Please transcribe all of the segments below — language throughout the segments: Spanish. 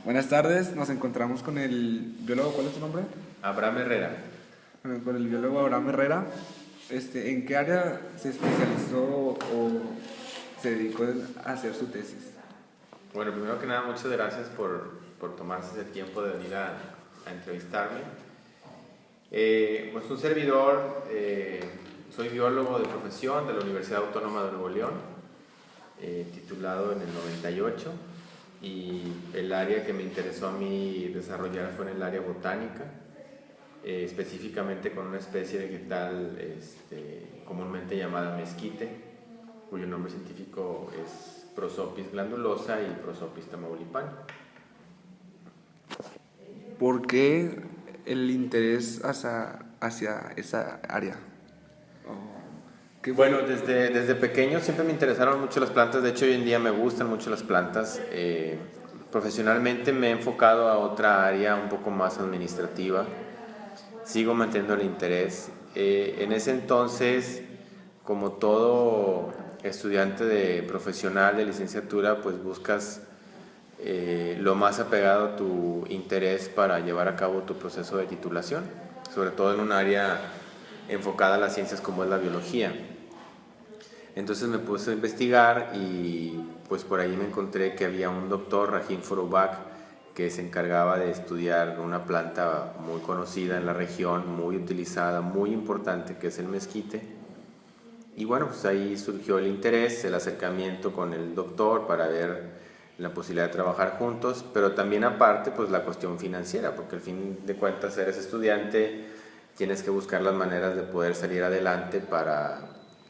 Buenas tardes, nos encontramos con el biólogo, ¿cuál es tu nombre? Abraham Herrera. Bueno, con el biólogo Abraham Herrera. ¿En qué área se especializó o se dedicó a hacer su tesis? Bueno, primero que nada, muchas gracias por tomarse ese tiempo de venir a entrevistarme. Pues un servidor, soy biólogo de profesión de la Universidad Autónoma de Nuevo León, titulado en el 98, y el área que me interesó a mí desarrollar fue en el área botánica, específicamente con una especie vegetal comúnmente llamada mezquite, cuyo nombre científico es Prosopis glandulosa y Prosopis tamaulipana. ¿Por qué el interés hacia esa área? Bueno, desde pequeño siempre me interesaron mucho las plantas. De hecho, hoy en día me gustan mucho las plantas. Profesionalmente me he enfocado a otra área un poco más administrativa. Sigo manteniendo el interés. En ese entonces, como todo estudiante de profesional de licenciatura, pues buscas lo más apegado a tu interés para llevar a cabo tu proceso de titulación, sobre todo en un área enfocada a las ciencias como es la biología. Entonces me puse a investigar y pues por ahí me encontré que había un doctor, Rahim Forubak, que se encargaba de estudiar una planta muy conocida en la región, muy utilizada, muy importante, que es el mezquite. Y bueno, pues ahí surgió el interés, el acercamiento con el doctor para ver la posibilidad de trabajar juntos, pero también aparte pues la cuestión financiera, porque al fin de cuentas eres estudiante, tienes que buscar las maneras de poder salir adelante para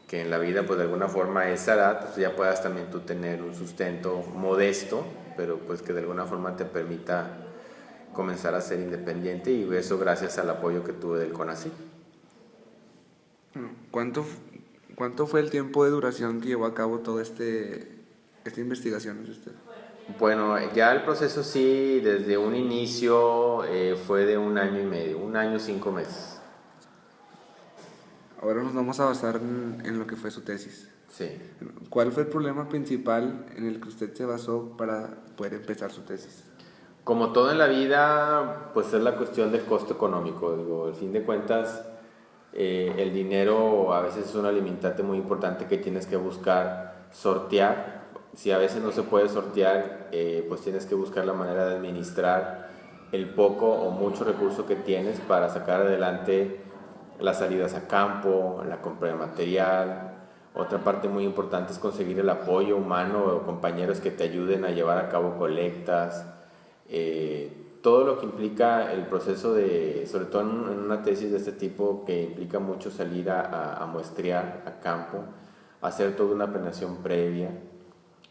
que en la vida pues de alguna forma a esa edad pues, ya puedas también tú tener un sustento modesto, pero pues que de alguna forma te permita comenzar a ser independiente, y eso gracias al apoyo que tuve del CONACYT. ¿Cuánto fue el tiempo de duración que llevó a cabo toda esta investigación de usted? Bueno, ya el proceso sí, desde un inicio fue de 1 año y medio, 1 año 5 meses. Ahora nos vamos a basar en lo que fue su tesis. Sí. ¿Cuál fue el problema principal en el que usted se basó para poder empezar su tesis? Como todo en la vida, pues es la cuestión del costo económico. Digo, al fin de cuentas, el dinero a veces es una limitante muy importante que tienes que buscar sortear. Si a veces no se puede sortear, pues tienes que buscar la manera de administrar el poco o mucho recurso que tienes para sacar adelante las salidas a campo, la compra de material. Otra parte muy importante es conseguir el apoyo humano o compañeros que te ayuden a llevar a cabo colectas. Todo lo que implica el proceso de, sobre todo en una tesis de este tipo, que implica mucho salir a muestrear a campo, hacer toda una planeación previa,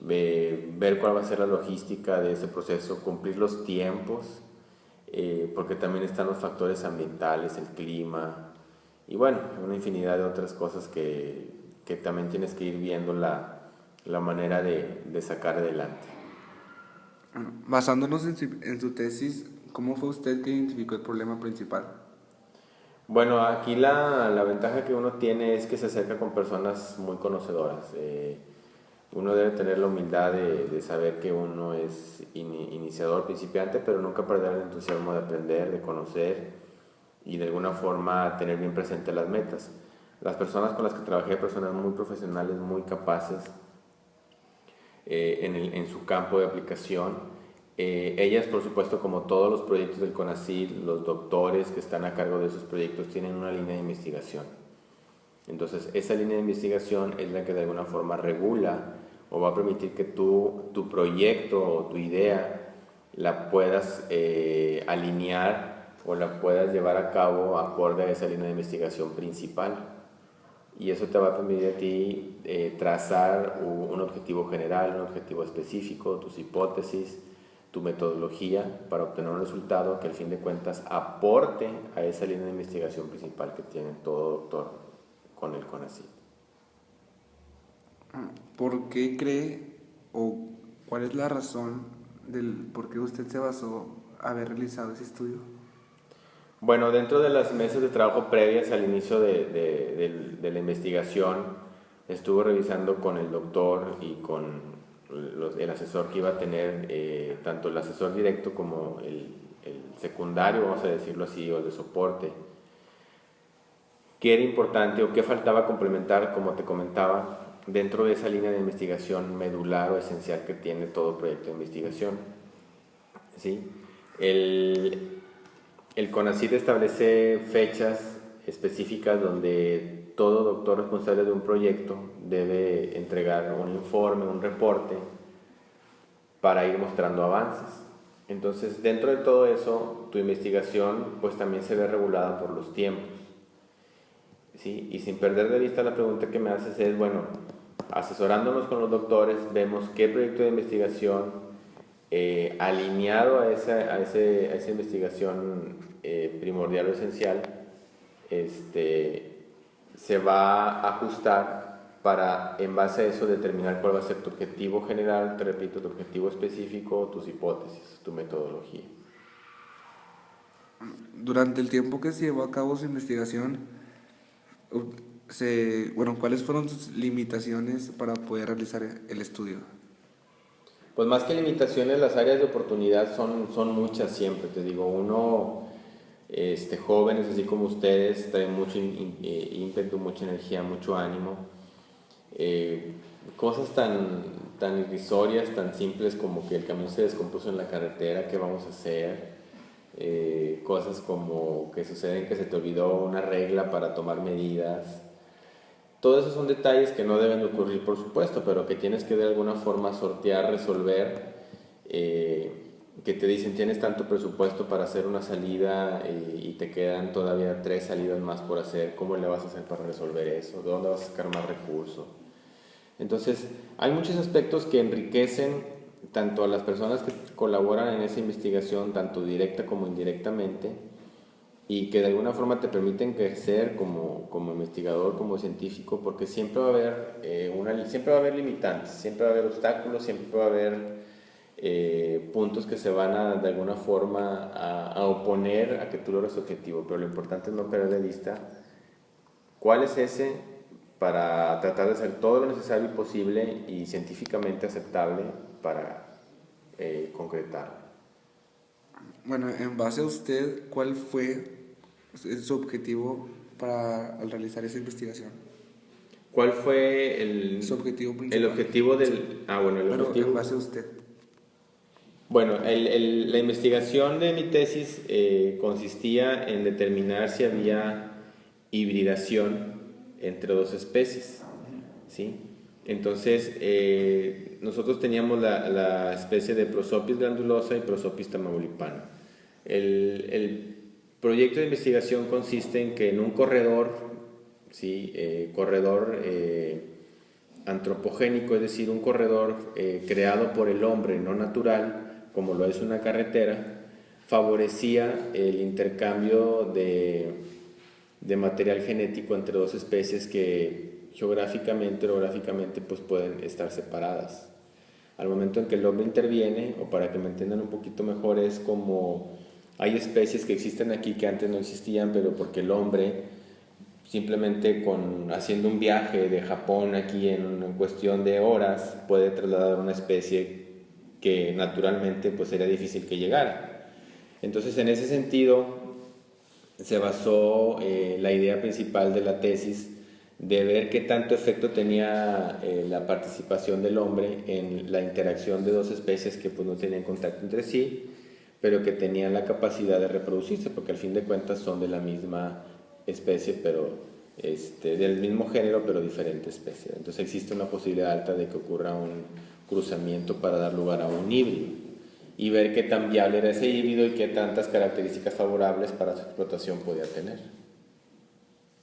ver cuál va a ser la logística de ese proceso, cumplir los tiempos, porque también están los factores ambientales, el clima, y bueno, una infinidad de otras cosas que también tienes que ir viendo la manera de sacar adelante. Basándonos en su tesis, ¿cómo fue usted que identificó el problema principal? Bueno, aquí la ventaja que uno tiene es que se acerca con personas muy conocedoras. Uno debe tener la humildad de saber que uno es iniciador, principiante, pero nunca perder el entusiasmo de aprender, de conocer y de alguna forma tener bien presente las metas. Las personas con las que trabajé, personas muy profesionales, muy capaces en su campo de aplicación. Ellas, por supuesto, como todos los proyectos del CONACYT, los doctores que están a cargo de esos proyectos tienen una línea de investigación. Entonces, esa línea de investigación es la que de alguna forma regula o va a permitir que tu proyecto o tu idea la puedas alinear o la puedas llevar a cabo acorde a esa línea de investigación principal. Y eso te va a permitir a ti trazar un objetivo general, un objetivo específico, tus hipótesis, tu metodología para obtener un resultado que al fin de cuentas aporte a esa línea de investigación principal que tiene todo doctor con el CONACYT. ¿Por qué cree o cuál es la razón del por qué usted se basó a haber realizado ese estudio? Bueno, dentro de las meses de trabajo previas al inicio de la investigación, estuve revisando con el doctor y con el asesor que iba a tener, tanto el asesor directo como el secundario, vamos a decirlo así, o el de soporte, qué era importante o qué faltaba complementar, como te comentaba, dentro de esa línea de investigación medular o esencial que tiene todo proyecto de investigación. ¿Sí? El CONACYT establece fechas específicas donde todo doctor responsable de un proyecto debe entregar un informe, un reporte para ir mostrando avances. Entonces, dentro de todo eso, tu investigación pues también se ve regulada por los tiempos. ¿Sí? Y sin perder de vista la pregunta que me haces es, bueno, asesorándonos con los doctores, vemos qué proyecto de investigación alineado a esa investigación primordial o esencial, se va a ajustar para, en base a eso, determinar cuál va a ser tu objetivo general, te repito, tu objetivo específico, tus hipótesis, tu metodología. Durante el tiempo que se llevó a cabo su investigación, ¿cuáles fueron sus limitaciones para poder realizar el estudio? Pues más que limitaciones, las áreas de oportunidad son muchas siempre. Te digo, uno, jóvenes así como ustedes, traen mucho ímpetu, mucha energía, mucho ánimo. Cosas tan irrisorias, tan simples como que el camión se descompuso en la carretera, ¿qué vamos a hacer? Cosas como que suceden que se te olvidó una regla para tomar medidas. Todos esos son detalles que no deben ocurrir, por supuesto, pero que tienes que de alguna forma sortear, resolver, que te dicen tienes tanto presupuesto para hacer una salida y te quedan todavía 3 salidas más por hacer. ¿Cómo le vas a hacer para resolver eso? ¿De dónde vas a sacar más recursos? Entonces, hay muchos aspectos que enriquecen tanto a las personas que colaboran en esa investigación, tanto directa como indirectamente, y que de alguna forma te permiten crecer como investigador, como científico, porque siempre va a haber siempre va a haber limitantes, siempre va a haber obstáculos, siempre va a haber puntos que se van de alguna forma a oponer a que tú logres tu objetivo, pero lo importante es no perder de vista cuál es ese para tratar de hacer todo lo necesario y posible y científicamente aceptable para concretarlo. Bueno, en base a usted, ¿cuál fue su objetivo al realizar esa investigación? ¿Cuál fue Su objetivo principal. el objetivo del... Sí. el objetivo... En base a usted. Bueno, la investigación de mi tesis consistía en determinar si había hibridación entre 2 especies, ¿sí? Entonces, nosotros teníamos la especie de Prosopis glandulosa y Prosopis tamaulipana. El proyecto de investigación consiste en que en un corredor, ¿sí? Corredor antropogénico, es decir, un corredor creado por el hombre, no natural, como lo es una carretera, favorecía el intercambio de material genético entre 2 especies que geográficamente, orográficamente, pues pueden estar separadas. Al momento en que el hombre interviene, o para que me entiendan un poquito mejor, es como hay especies que existen aquí que antes no existían, pero porque el hombre simplemente haciendo un viaje de Japón aquí en cuestión de horas puede trasladar una especie que naturalmente pues sería difícil que llegara. Entonces, en ese sentido se basó la idea principal de la tesis de ver qué tanto efecto tenía la participación del hombre en la interacción de 2 especies que pues no tenían contacto entre sí, pero que tenían la capacidad de reproducirse, porque al fin de cuentas son de la misma especie, pero del mismo género, pero diferente especie. Entonces existe una posibilidad alta de que ocurra un cruzamiento para dar lugar a un híbrido, y ver qué tan viable era ese híbrido y qué tantas características favorables para su explotación podía tener,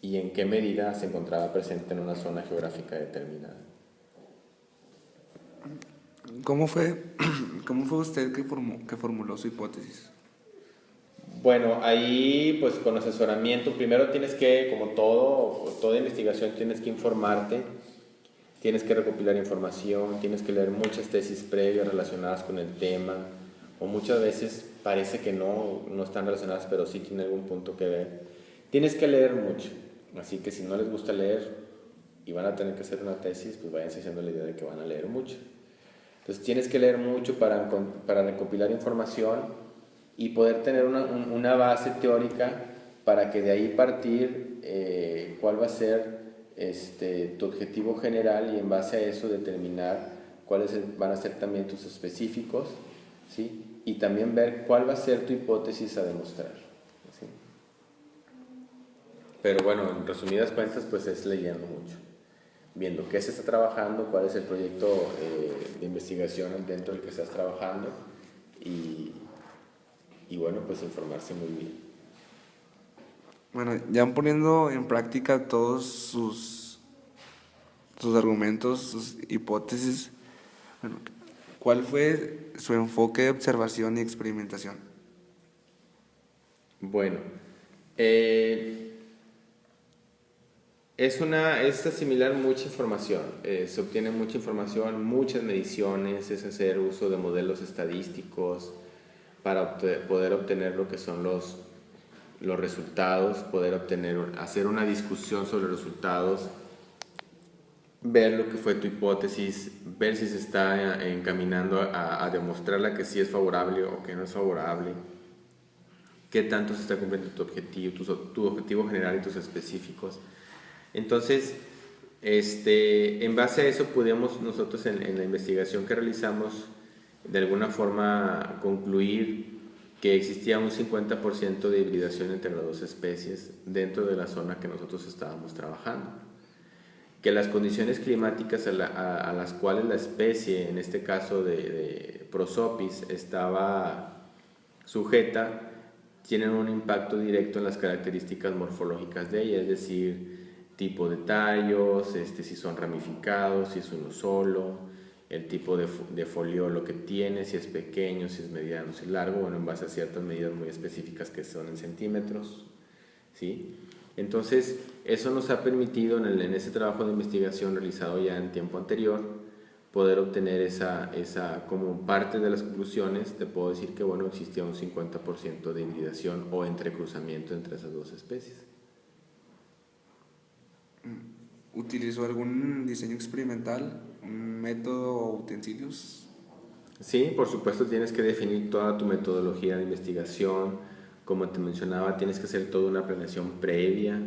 y en qué medida se encontraba presente en una zona geográfica determinada. ¿Cómo fue usted que formuló su hipótesis? Bueno, ahí pues con asesoramiento, primero tienes que, como toda investigación, tienes que informarte, tienes que recopilar información, tienes que leer muchas tesis previas relacionadas con el tema, o muchas veces parece que no están relacionadas, pero sí tienen algún punto que ver. Tienes que leer mucho, así que si no les gusta leer y van a tener que hacer una tesis, pues váyanse haciendo la idea de que van a leer mucho. Entonces tienes que leer mucho para recopilar información y poder tener una base teórica para que de ahí partir cuál va a ser tu objetivo general y en base a eso determinar cuáles van a ser también tus específicos, ¿sí? Y también ver cuál va a ser tu hipótesis a demostrar, ¿sí? Pero bueno, en resumidas cuentas, pues es leyendo mucho, viendo qué se está trabajando, cuál es el proyecto de investigación dentro del que estás trabajando y bueno, pues informarse muy bien. Bueno, ya poniendo en práctica todos sus argumentos, sus hipótesis, bueno, ¿cuál fue su enfoque de observación y experimentación? Bueno, es asimilar mucha información, se obtiene mucha información, muchas mediciones, es hacer uso de modelos estadísticos para poder obtener lo que son los resultados, hacer una discusión sobre los resultados, ver lo que fue tu hipótesis, ver si se está encaminando a demostrarla que sí es favorable o que no es favorable, qué tanto se está cumpliendo tu objetivo general y tus específicos. Entonces, en base a eso pudimos nosotros en la investigación que realizamos de alguna forma concluir que existía un 50% de hibridación entre las dos especies dentro de la zona que nosotros estábamos trabajando. Que las condiciones climáticas a las cuales la especie, en este caso de Prosopis, estaba sujeta, tienen un impacto directo en las características morfológicas de ella, es decir, tipo de tallos, si son ramificados, si es uno solo, el tipo de foliolo que tiene, si es pequeño, si es mediano, si es largo, bueno, en base a ciertas medidas muy específicas que son en centímetros, ¿sí? Entonces, eso nos ha permitido en ese trabajo de investigación realizado ya en tiempo anterior, poder obtener esa como parte de las conclusiones, te puedo decir que, bueno, existía un 50% de hibridación o entrecruzamiento entre esas dos especies. ¿Utilizó algún diseño experimental, un método o utensilios? Sí, por supuesto tienes que definir toda tu metodología de investigación. Como te mencionaba, tienes que hacer toda una planeación previa,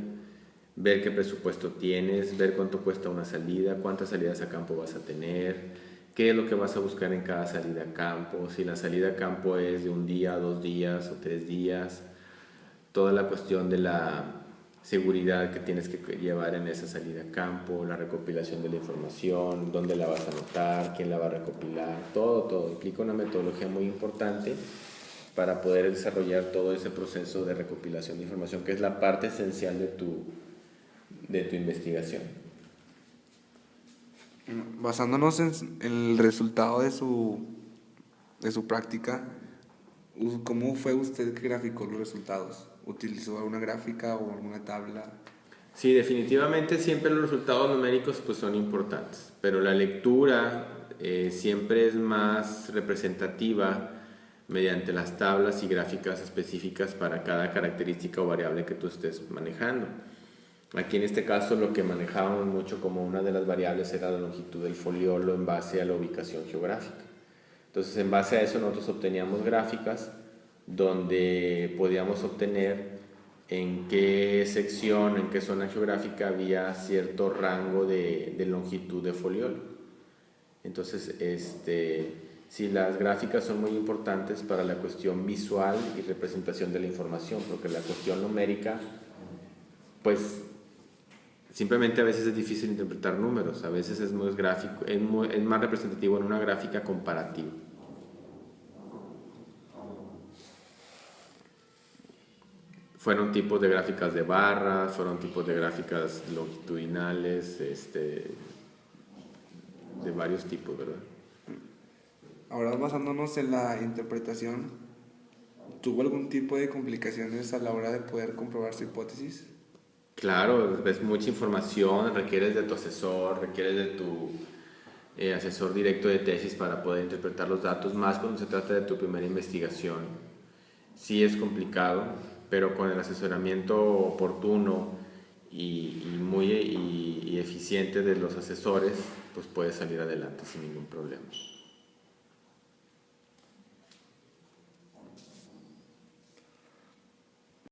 ver qué presupuesto tienes, ver cuánto cuesta una salida, cuántas salidas a campo vas a tener, qué es lo que vas a buscar en cada salida a campo, si la salida a campo es de un día, 2 días o 3 días, toda la cuestión de la seguridad que tienes que llevar en esa salida a campo, la recopilación de la información, dónde la vas a anotar, quién la va a recopilar, todo implica una metodología muy importante para poder desarrollar todo ese proceso de recopilación de información, que es la parte esencial de tu investigación. Basándonos en el resultado de su práctica, ¿cómo fue usted que graficó los resultados? ¿Utilizó alguna gráfica o alguna tabla? Sí, definitivamente siempre los resultados numéricos pues son importantes, pero la lectura siempre es más representativa mediante las tablas y gráficas específicas para cada característica o variable que tú estés manejando. Aquí en este caso lo que manejábamos mucho como una de las variables era la longitud del foliolo en base a la ubicación geográfica. Entonces en base a eso nosotros obteníamos gráficas donde podíamos obtener en qué sección, en qué zona geográfica había cierto rango de longitud de foliolo. Entonces, sí, las gráficas son muy importantes para la cuestión visual y representación de la información, porque la cuestión numérica, pues, simplemente a veces es difícil interpretar números, a veces es más gráfico, es más representativo en una gráfica comparativa. Fueron tipos de gráficas de barras, fueron tipos de gráficas longitudinales, de varios tipos, ¿verdad? Ahora, basándonos en la interpretación, ¿tuvo algún tipo de complicaciones a la hora de poder comprobar su hipótesis? Claro, es mucha información, requieres de tu asesor, requieres de tu asesor directo de tesis para poder interpretar los datos, más cuando se trata de tu primera investigación. Sí es complicado, pero con el asesoramiento oportuno y eficiente de los asesores, pues puedes salir adelante sin ningún problema.